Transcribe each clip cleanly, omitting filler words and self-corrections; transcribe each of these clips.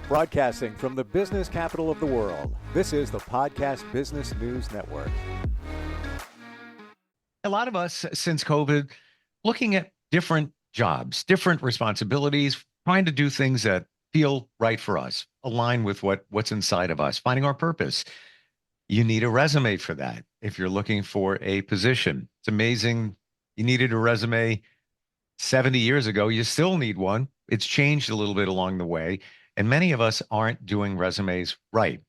Broadcasting from the business capital of the world, this is the Podcast Business News Network. A lot of us since COVID looking at different jobs, different responsibilities, trying to do things that feel right for us, align with what's inside of us, finding our purpose. You need a resume for that. If you're looking for a position, it's amazing. You needed a resume 70 years ago. You still need one. It's changed a little bit along the way. And many of us aren't doing resumes right.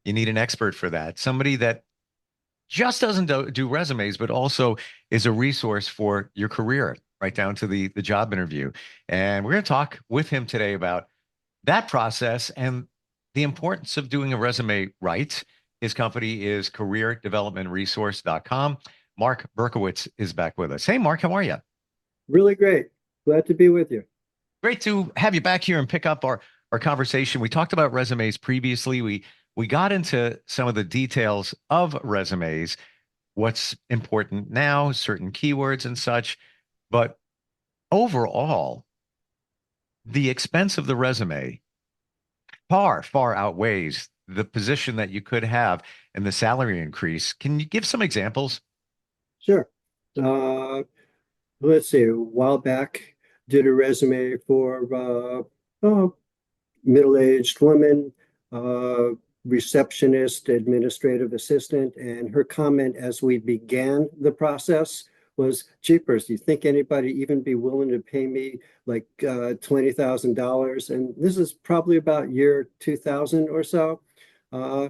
You need an expert for that, somebody that just doesn't do resumes, but also is a resource for your career, right down to the job interview. And we're going to talk with him today about that process and the importance of doing a resume right. His company is careerdevelopmentresource.com. Mark Berkowitz is back with us. Hey, Mark, how are you? Really great. Glad to be with you. Great to have you back here and pick up our conversation. We talked about resumes previously. We got into some of the details of resumes, what's important now, certain keywords and such. But overall, the expense of the resume far, far outweighs the position that you could have and the salary increase. Can you give some examples? Sure. Let's see. A while back, did a resume for middle-aged woman, receptionist, administrative assistant, and her comment as we began the process was, "Jeepers, do you think anybody even be willing to pay me like $20,000?" And this is probably about year 2000 or so. Uh,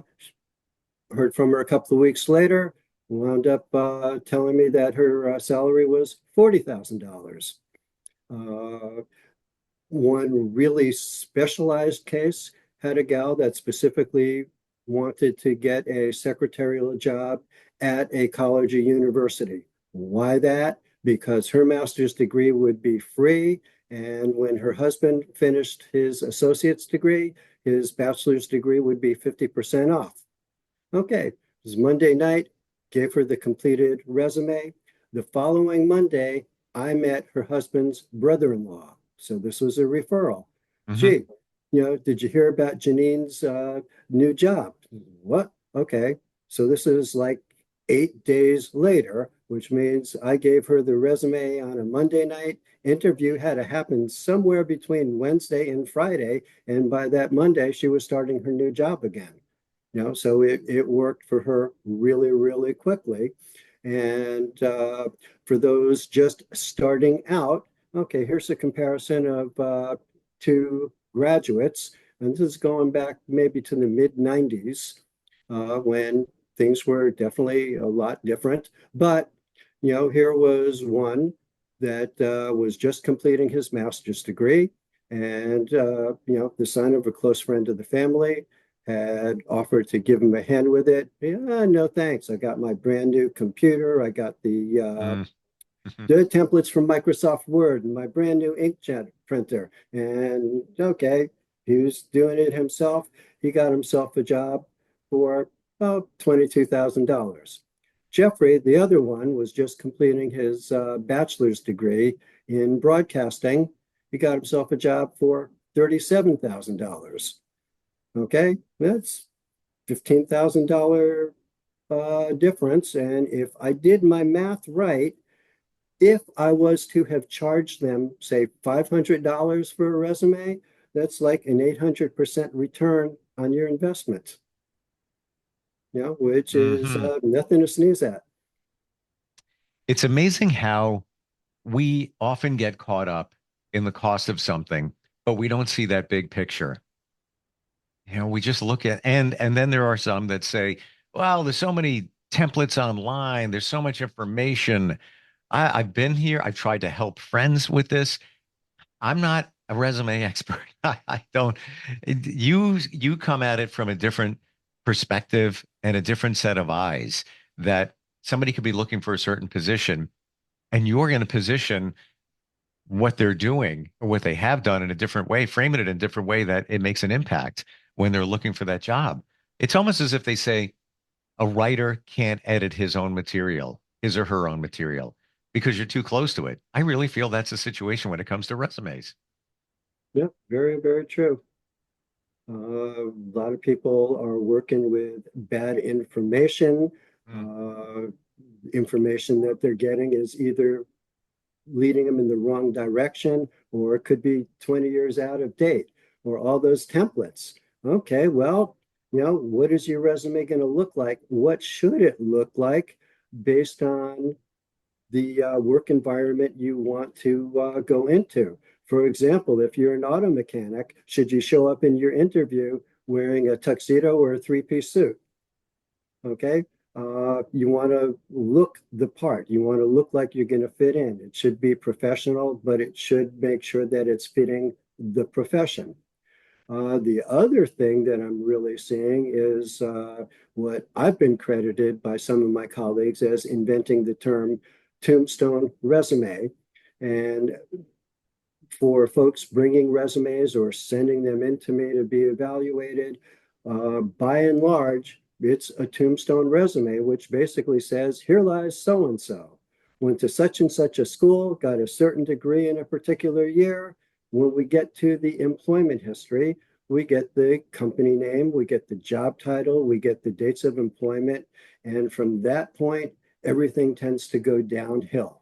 Heard from her a couple of weeks later, wound up telling me that her salary was $40,000. One really specialized case had a gal that specifically wanted to get a secretarial job at a college or university. Why that? Because her master's degree would be free, and when her husband finished his associate's degree, his bachelor's degree would be 50% off. Okay, it was Monday night, gave her the completed resume. The following Monday, I met her husband's brother-in-law. So this was a referral. Mm-hmm. Gee, did you hear about Janine's new job? What? Okay. So this is like 8 days later, which means I gave her the resume on a Monday night. Interview had to happen somewhere between Wednesday and Friday. And by that Monday, she was starting her new job again. So it worked for her really, really quickly. And for those just starting out, okay, here's a comparison of two graduates. And this is going back maybe to the mid 90s when things were definitely a lot different. But, here was one that was just completing his master's degree. And, the son of a close friend of the family had offered to give him a hand with it. Yeah, no thanks. I got my brand new computer. I got the templates from Microsoft Word and my brand new inkjet printer. And okay, he was doing it himself. He got himself a job for $22,000. Jeffrey, the other one, was just completing his bachelor's degree in broadcasting. He got himself a job for $37,000. Okay, that's $15,000 difference. And if I did my math right, if I was to have charged them, say, $500 for a resume, that's like an 800% return on your investment, which is nothing to sneeze at. It's amazing how we often get caught up in the cost of something, but we don't see that big picture. We just look at, and then there are some that say, well, there's so many templates online. There's so much information. I've been here. I've tried to help friends with this. I'm not a resume expert. I don't, you come at it from a different perspective and a different set of eyes that somebody could be looking for a certain position and you're going to position what they're doing or what they have done in a different way, framing it in a different way that it makes an impact when they're looking for that job. It's almost as if they say a writer can't edit his own material, his or her own material, because you're too close to it. I really feel that's a situation when it comes to resumes. Yeah, very, very true. A lot of people are working with bad information. Mm. Information that they're getting is either leading them in the wrong direction, or it could be 20 years out of date, or all those templates. Okay, well, what is your resume going to look like? What should it look like based on the work environment you want to go into? For example, if you're an auto mechanic, should you show up in your interview wearing a tuxedo or a three-piece suit? Okay. You want to look the part. You want to look like you're going to fit in. It should be professional, but it should make sure that it's fitting the profession. The other thing that I'm really seeing is what I've been credited by some of my colleagues as inventing the term tombstone resume. And for folks bringing resumes or sending them in to me to be evaluated, by and large, it's a tombstone resume, which basically says, here lies so and so. Went to such and such a school, got a certain degree in a particular year. When we get to the employment history, we get the company name, we get the job title, we get the dates of employment. And from that point, everything tends to go downhill.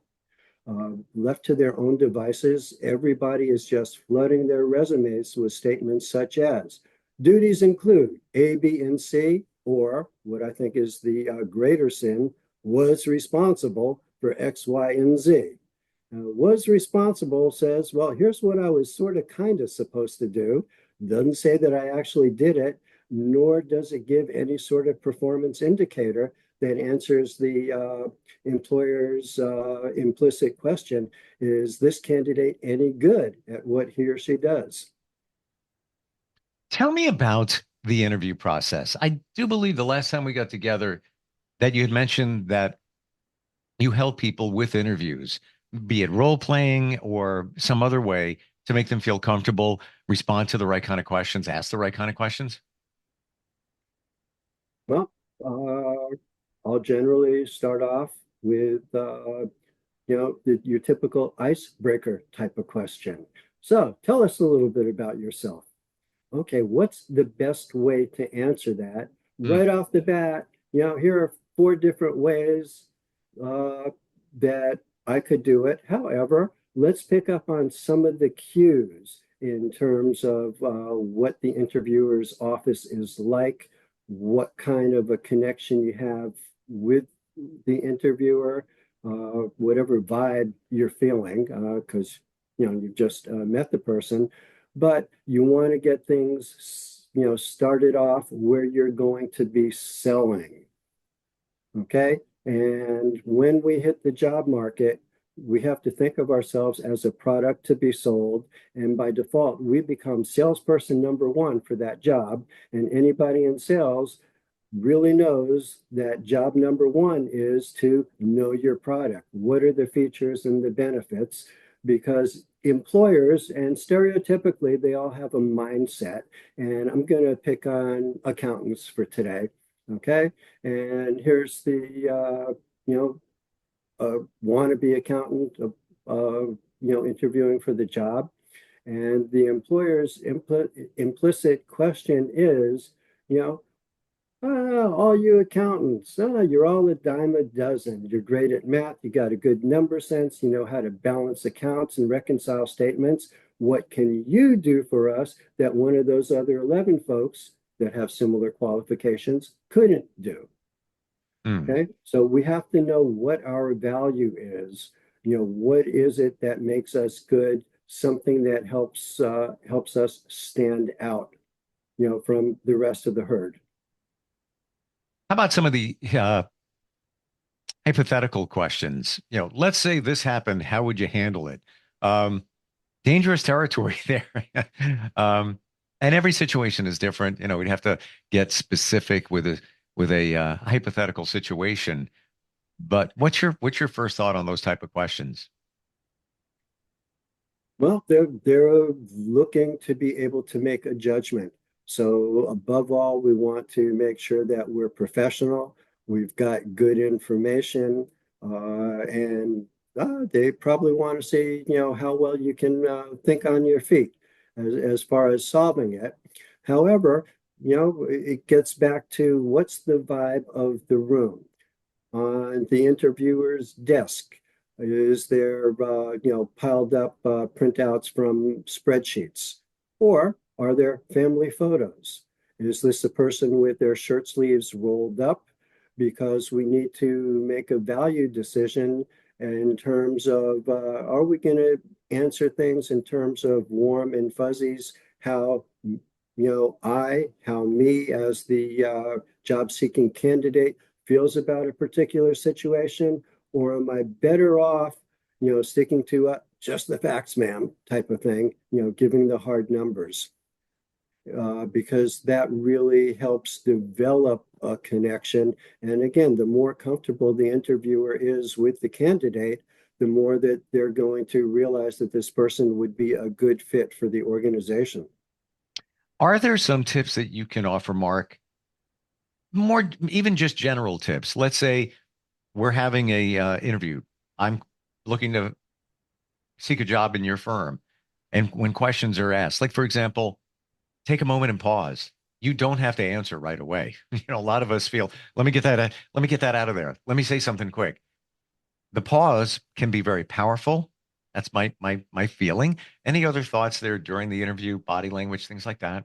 Left to their own devices, everybody is just flooding their resumes with statements such as duties include A, B, and C, or what I think is the greater sin, was responsible for X, Y, and Z. Was responsible says, well, here's what I was sort of kind of supposed to do. Doesn't say that I actually did it, nor does it give any sort of performance indicator that answers the employer's implicit question, is this candidate any good at what he or she does? Tell me about the interview process. I do believe the last time we got together that you had mentioned that you help people with interviews, be it role playing or some other way to make them feel comfortable, respond to the right kind of questions, ask the right kind of questions. Well, I'll generally start off with your typical icebreaker type of question. So tell us a little bit about yourself. Okay, what's the best way to answer that? Mm. Right off the bat, here are four different ways uh, that I could do it. However, let's pick up on some of the cues in terms of what the interviewer's office is like, what kind of a connection you have with the interviewer, whatever vibe you're feeling, because you've just met the person, but you want to get things started off where you're going to be selling. Okay. And when we hit the job market, we have to think of ourselves as a product to be sold. And by default, we become salesperson number one for that job. And anybody in sales really knows that job number one is to know your product. What are the features and the benefits? Because employers, and stereotypically, they all have a mindset. And I'm going to pick on accountants for today. Okay. And here's the, wannabe accountant, interviewing for the job. And the employer's implicit question is, all you accountants, you're all a dime a dozen. You're great at math. You got a good number sense. You know how to balance accounts and reconcile statements. What can you do for us that one of those other 11 folks that have similar qualifications couldn't do? Mm. Okay, so we have to know what our value is. What is it that makes us good? Something that helps us stand out, from the rest of the herd. How about some of the hypothetical questions? Let's say this happened. How would you handle it? Um, Dangerous territory there. And every situation is different. We'd have to get specific with a hypothetical situation. But what's your first thought on those type of questions? Well, they're looking to be able to make a judgment. So above all, we want to make sure that we're professional. We've got good information, and they probably want to see, how well you can think on your feet. as far as solving it. However, it gets back to what's the vibe of the room. On the interviewer's desk, is there, piled up printouts from spreadsheets? Or are there family photos? Is this a person with their shirt sleeves rolled up? Because we need to make a value decision in terms of, are we going to answer things in terms of warm and fuzzies? How, how me as the job-seeking candidate feels about a particular situation, or am I better off, sticking to just the facts, ma'am, type of thing, giving the hard numbers, because that really helps develop a connection. And again, the more comfortable the interviewer is with the candidate, the more that they're going to realize that this person would be a good fit for the organization. Are there some tips that you can offer, Mark? More, even just general tips. Let's say we're having a interview. I'm looking to seek a job in your firm. And when questions are asked, like for example, take a moment and pause. You don't have to answer right away. A lot of us feel, let me get that out of there. Let me say something quick. The pause can be very powerful. That's my feeling. Any other thoughts there during the interview, body language, things like that?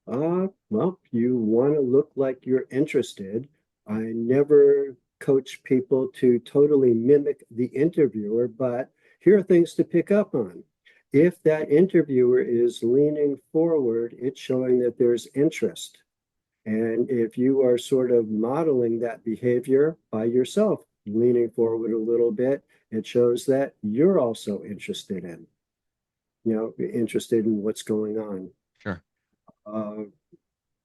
Well, you want to look like you're interested. I never coach people to totally mimic the interviewer, but here are things to pick up on. If that interviewer is leaning forward, it's showing that there's interest. And if you are sort of modeling that behavior by yourself, leaning forward a little bit, it shows that you're also interested in what's going on. Sure. Uh,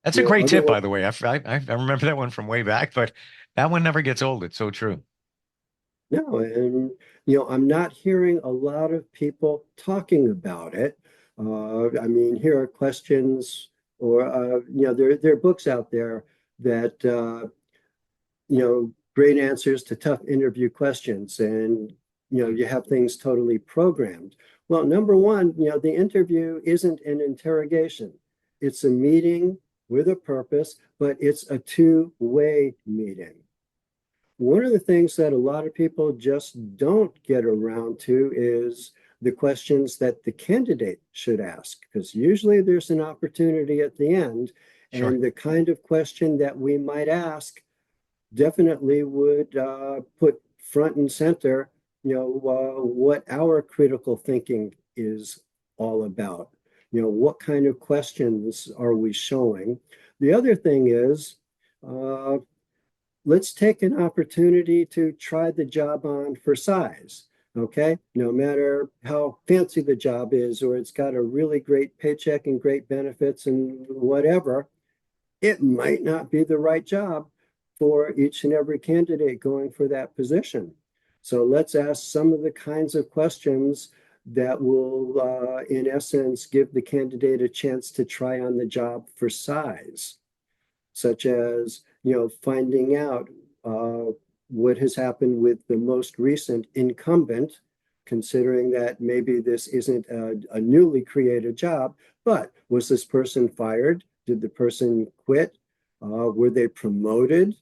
That's a great tip, otherwise, by the way. I remember that one from way back, but that one never gets old. It's so true. no, and I'm not hearing a lot of people talking about it. I mean, here are questions, or there are books out there that great answers to tough interview questions, and you have things totally programmed. Well, number one, the interview isn't an interrogation. It's a meeting with a purpose, but it's a two-way meeting. One of the things that a lot of people just don't get around to is the questions that the candidate should ask, because usually there's an opportunity at the end, Sure. and the kind of question that we might ask definitely would put front and center, what our critical thinking is all about. What kind of questions are we showing? The other thing is, let's take an opportunity to try the job on for size. Okay, no matter how fancy the job is, or it's got a really great paycheck and great benefits and whatever, it might not be the right job for each and every candidate going for that position. So let's ask some of the kinds of questions that will, in essence, give the candidate a chance to try on the job for size, such as, finding out what has happened with the most recent incumbent, considering that maybe this isn't a newly created job, but was this person fired? Did the person quit? Were they promoted?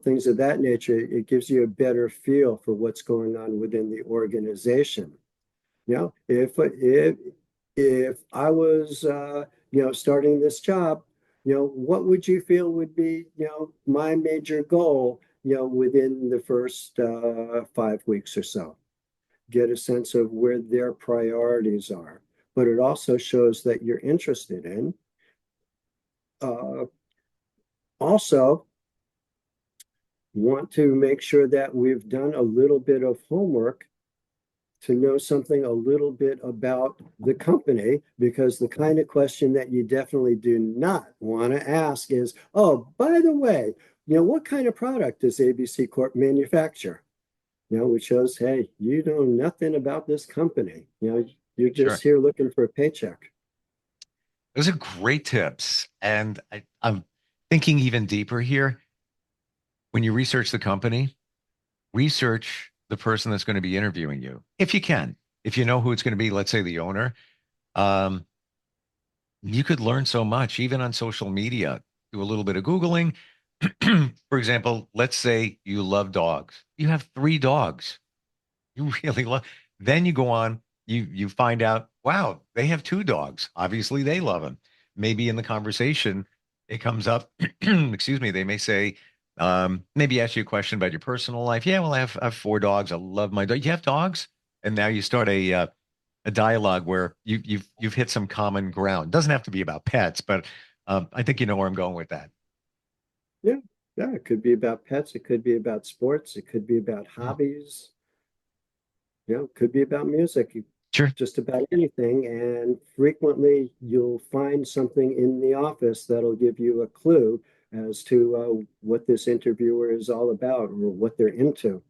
Things of that nature. It gives you a better feel for what's going on within the organization. If I was starting this job, what would you feel would be my major goal within the first 5 weeks or so? Get a sense of where their priorities are, but it also shows that you're interested in. Also, want to make sure that we've done a little bit of homework to know something a little bit about the company, because the kind of question that you definitely do not want to ask is, oh, by the way, what kind of product does ABC Corp manufacture? Which shows, hey, you know nothing about this company. You're Sure. just here looking for a paycheck. Those are great tips. And I'm thinking even deeper here. When you research the company, research the person that's going to be interviewing you, if you can. if you know who it's going to be, let's say the owner, um, you could learn so much, even on social media. Do a little bit of Googling. For example, let's say you love dogs. You have 3 dogs. You really love. Then you go on, you find out, wow, they have 2 dogs. Obviously, they love them. Maybe in the conversation, it comes up, excuse me, they may say, maybe ask you a question about your personal life. Yeah, well, I have 4 dogs. I love my dog. You have dogs? And now you start a dialogue where you've hit some common ground. Doesn't have to be about pets, but I think you know where I'm going with that. Yeah, yeah, it could be about pets, it could be about sports, it could be about Hmm. hobbies, it could be about music, Sure. just about anything. And frequently you'll find something in the office that'll give you a clue as to what this interviewer is all about or what they're into.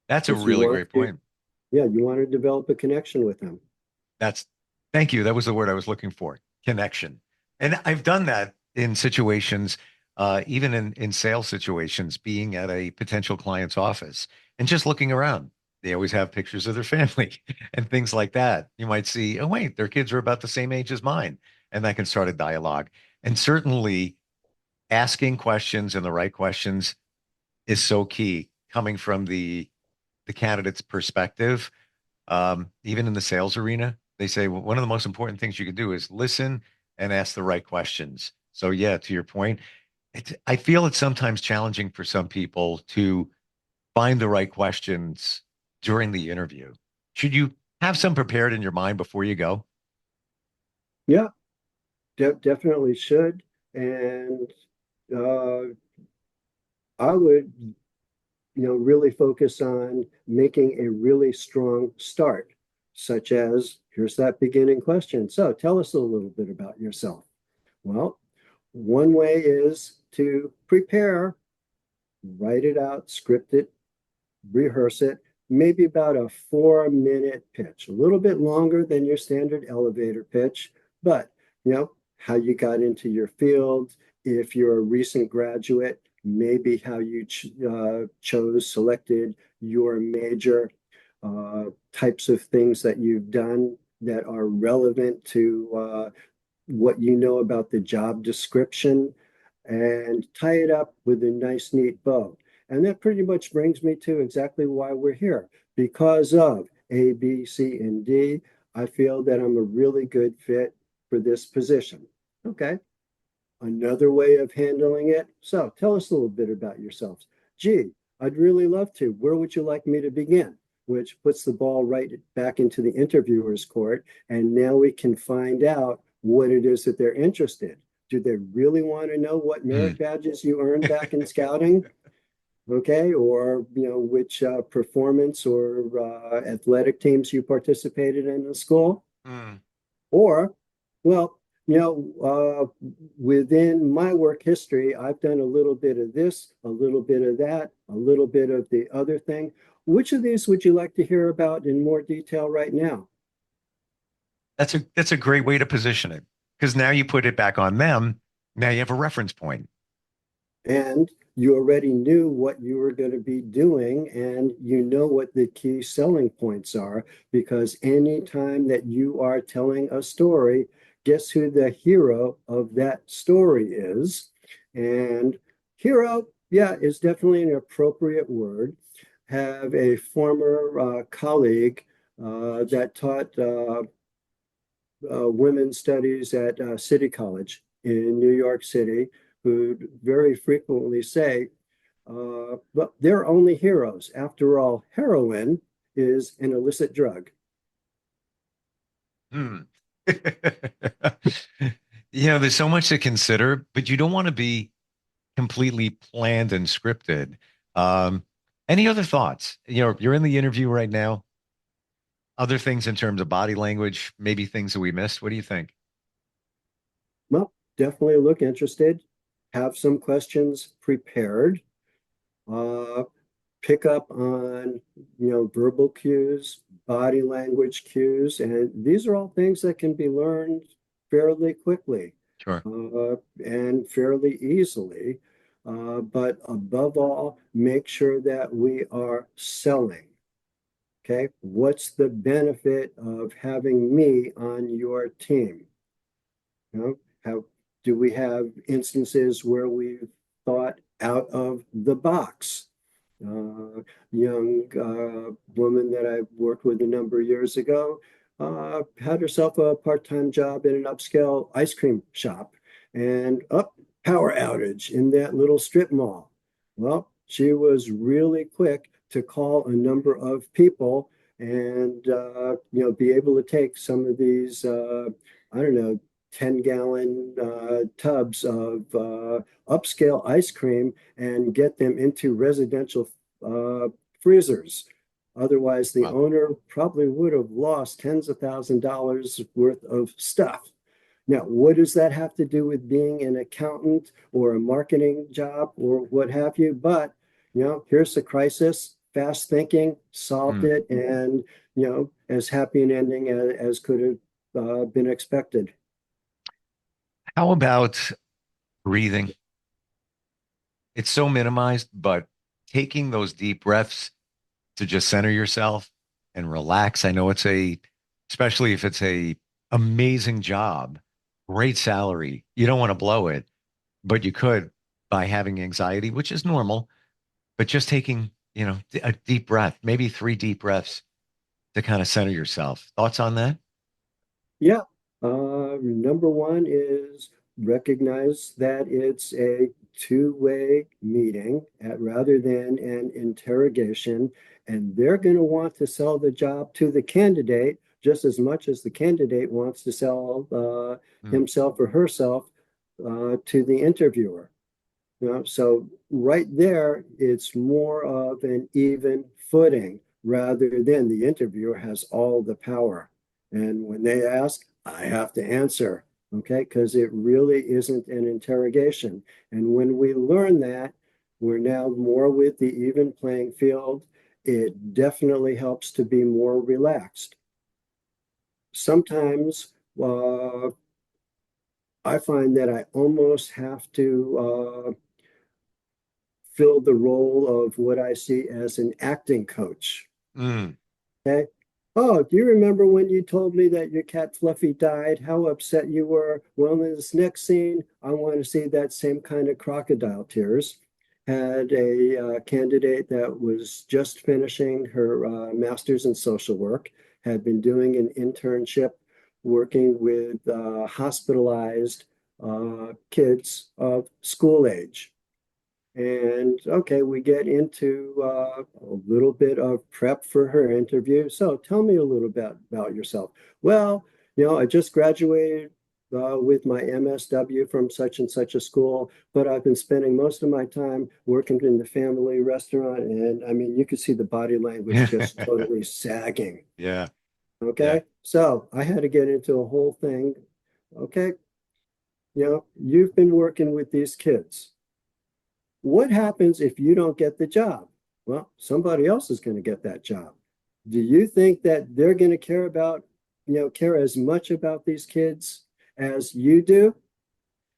That's a Because you really want great to, point. yeah, you want to develop a connection with them. That's Thank you. That was the word I was looking for. Connection. And I've done that in situations, even in sales situations, being at a potential client's office and just looking around. They always have pictures of their family and things like that. You might see, oh, wait, their kids are about the same age as mine. And that can start a dialogue. And certainly asking questions and the right questions is so key coming from the candidate's perspective. Even in the sales arena, they say one of the most important things you can do is listen and ask the right questions. So yeah, to your point, I feel it's sometimes challenging for some people to find the right questions during the interview. Should you have some prepared in your mind before you go? Yeah, definitely should. And uh, I would, really focus on making a really strong start, such as here's that beginning question. So tell us a little bit about yourself. Well, one way is to prepare, write it out, script it, rehearse it, maybe about a 4-minute pitch, a little bit longer than your standard elevator pitch, but how you got into your field, if you're a recent graduate, maybe how you selected your major, types of things that you've done that are relevant to what you know about the job description, and tie it up with a nice, neat bow. And that pretty much brings me to exactly why we're here. Because of A, B, C, and D, I feel that I'm a really good fit for this position. Okay. Another way of handling it. So tell us a little bit about yourselves. Gee, I'd really love to. Where would you like me to begin? Which puts the ball right back into the interviewer's court. And now we can find out what it is that they're interested. Do they really want to know what Hmm. merit badges you earned back in scouting? Okay, or which performance or athletic teams you participated in school? Hmm. Or, well, within my work history, I've done a little bit of this, a little bit of that, a little bit of the other thing. Which of these would you like to hear about in more detail right now? That's a great way to position it because now you put it back on them. Now you have a reference point. And you already knew what you were going to be doing, and you know what the key selling points are, because anytime that you are telling a story, guess who the hero of that story is? And hero, yeah, is definitely an appropriate word. Have a former colleague that taught women's studies at City College in New York City, who very frequently say, but they're only heroes. After all, heroin is an illicit drug. Hmm. There's so much to consider, but you don't want to be completely planned and scripted. Um, any other thoughts? You're in the interview right now. Other things in terms of body language, maybe things that we missed. What do you think? Well, definitely look interested. Have some questions prepared. Uh, Pick up on, verbal cues, body language cues, and these are all things that can be learned fairly quickly Sure. and fairly easily. But above all, make sure that we are selling. Okay, what's the benefit of having me on your team? You know, how do we have instances where we've thought out of the box? Young woman that I worked with a number of years ago had herself a part-time job in an upscale ice cream shop, and up power outage in that little strip mall. Well, she was really quick to call a number of people and be able to take some of these I don't know, 10-gallon tubs of upscale ice cream and get them into residential uh, freezers. Otherwise, the Wow. owner probably would have lost tens of $1,000s worth of stuff. Now, what does that have to do with being an accountant or a marketing job or what have you? But, here's the crisis, fast thinking, solved Mm. it, and, as happy an ending as could have been expected. How about breathing? It's so minimized, but taking those deep breaths to just center yourself and relax. I know especially if it's a amazing job, great salary. You don't want to blow it, but you could by having anxiety, which is normal, but just taking, a deep breath, maybe three deep breaths to kind of center yourself. Thoughts on that? Yeah. Number one is recognize that it's a two-way meeting rather than an interrogation. And they're going to want to sell the job to the candidate just as much as the candidate wants to sell Mm. himself or herself to the interviewer. So right there, it's more of an even footing rather than the interviewer has all the power. And when they ask, I have to answer, okay? Because it really isn't an interrogation. And when we learn that, we're now more with the even playing field. It definitely helps to be more relaxed. Sometimes I find that I almost have to fill the role of what I see as an acting coach. Mm. Okay. Oh, do you remember when you told me that your cat Fluffy died? How upset you were? Well, in this next scene, I want to see that same kind of crocodile tears. Had a candidate that was just finishing her master's in social work, had been doing an internship working with hospitalized kids of school age. And okay, we get into a little bit of prep for her interview. So tell me a little bit about yourself. Well, I just graduated with my MSW from such and such a school, but I've been spending most of my time working in the family restaurant. And I mean, you could see the body language just totally sagging. Yeah. Yeah. Okay. So I had to get into a whole thing. Okay. You've been working with these kids. What happens if you don't get the job? Well, somebody else is going to get that job. Do you think that they're going to care as much about these kids as you do?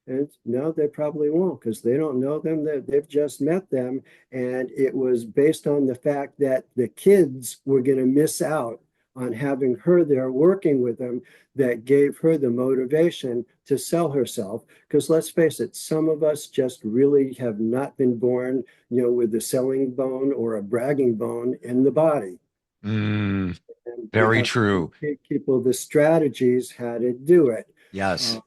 And no, they probably won't because they don't know them. They've just met them. And it was based on the fact that the kids were going to miss out on having her there working with them that gave her the motivation to sell herself. Because let's face it, some of us just really have not been born, with a selling bone or a bragging bone in the body. Mm. And we Very have to true. teach people the strategies how to do it. Yes. Uh,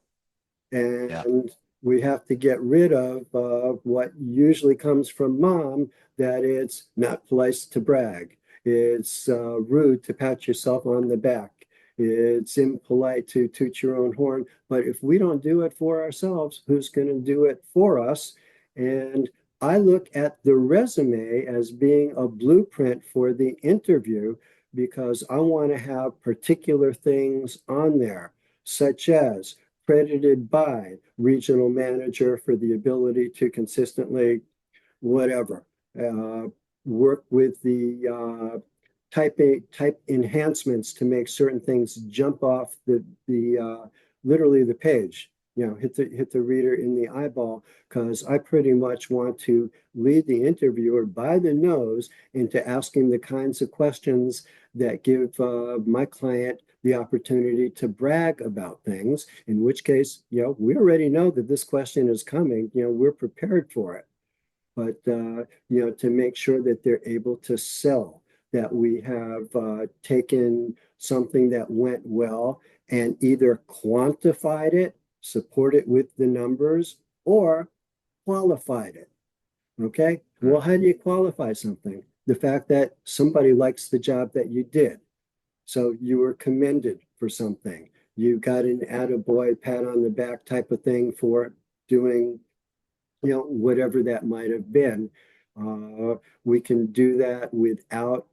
Yeah. and we have to get rid of what usually comes from mom, that it's not polite to brag. It's rude to pat yourself on the back. It's impolite to toot your own horn. But if we don't do it for ourselves, who's going to do it for us? And I look at the resume as being a blueprint for the interview because I want to have particular things on there, such as credited by regional manager for the ability to consistently, whatever, uh, work with the type enhancements to make certain things jump off the literally the page. hit the reader in the eyeball, because I pretty much want to lead the interviewer by the nose into asking the kinds of questions that give my client the opportunity to brag about things, in which case, we already know that this question is coming, we're prepared for it. But, to make sure that they're able to sell, that we have taken something that went well and either quantified it, support it with the numbers, or qualified it. Okay? Well, how do you qualify something? The fact that somebody likes the job that you did. So you were commended for something. You got an attaboy, pat on the back type of thing for doing, whatever that might have been. We can do that without,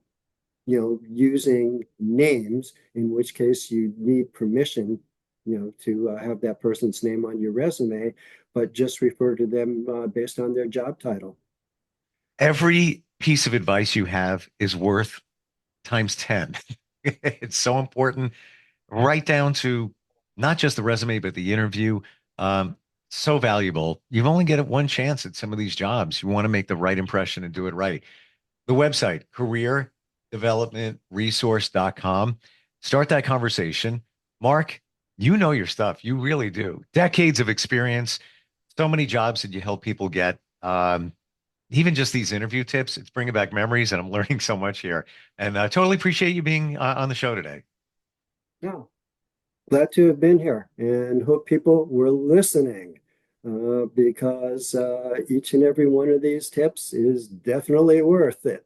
using names, in which case you need permission, to have that person's name on your resume, but just refer to them based on their job title. Every piece of advice you have is worth times 10. It's so important, right down to not just the resume, but the interview. So valuable. You've only get one chance at some of these jobs. You want to make the right impression and do it right. The website, careerdevelopmentresource.com. Start that conversation. Mark, you know your stuff. You really do. Decades of experience, so many jobs that you help people get. Even just these interview tips, it's bringing back memories, and I'm learning so much here. And I totally appreciate you being on the show today. No, glad to have been here, and hope people were listening, because each and every one of these tips is definitely worth it.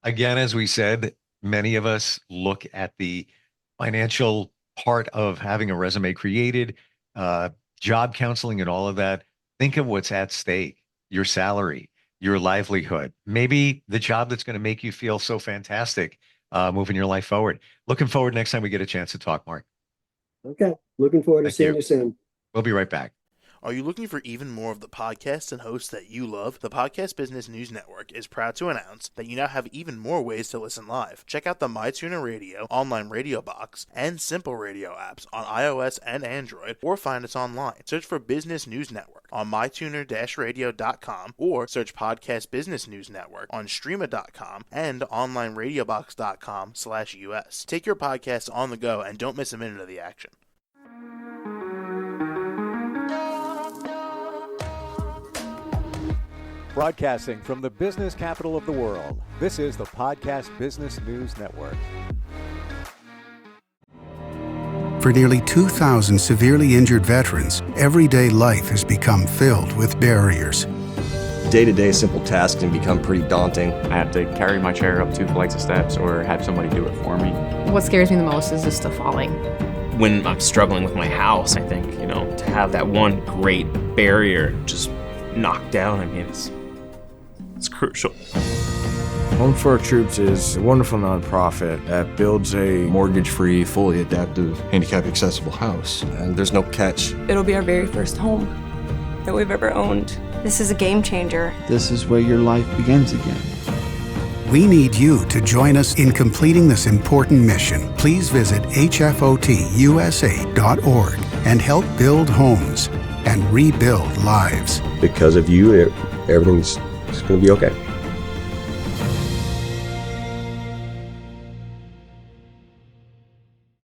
Again, as we said, many of us look at the financial part of having a resume created, job counseling and all of that. Think of what's at stake: your salary, your livelihood, maybe the job that's going to make you feel so fantastic moving your life forward. Looking forward next time we get a chance to talk, Mark. Okay. Looking forward to seeing you soon. We'll be right back. Are you looking for even more of the podcasts and hosts that you love? The Podcast Business News Network is proud to announce that you now have even more ways to listen live. Check out the MyTuner Radio, online radio box, and Simple Radio apps on iOS and Android, or find us online. Search for Business News Network on mytuner-radio.com, or search Podcast Business News Network on streama.com and onlineradiobox.com/US. Take your podcast on the go and don't miss a minute of the action. Broadcasting from the business capital of the world, this is the Podcast Business News Network. For nearly 2,000 severely injured veterans, everyday life has become filled with barriers. Day-to-day simple tasks can become pretty daunting. I have to carry my chair up 2 flights of steps or have somebody do it for me. What scares me the most is just the falling. When I'm struggling with my house, I think, to have that one great barrier just knocked down, it's crucial. Home for Our Troops is a wonderful nonprofit that builds a mortgage-free, fully adaptive, handicap-accessible house. And there's no catch. It'll be our very first home that we've ever owned. This is a game changer. This is where your life begins again. We need you to join us in completing this important mission. Please visit hfotusa.org and help build homes and rebuild lives. Because of you, everything's going to be okay.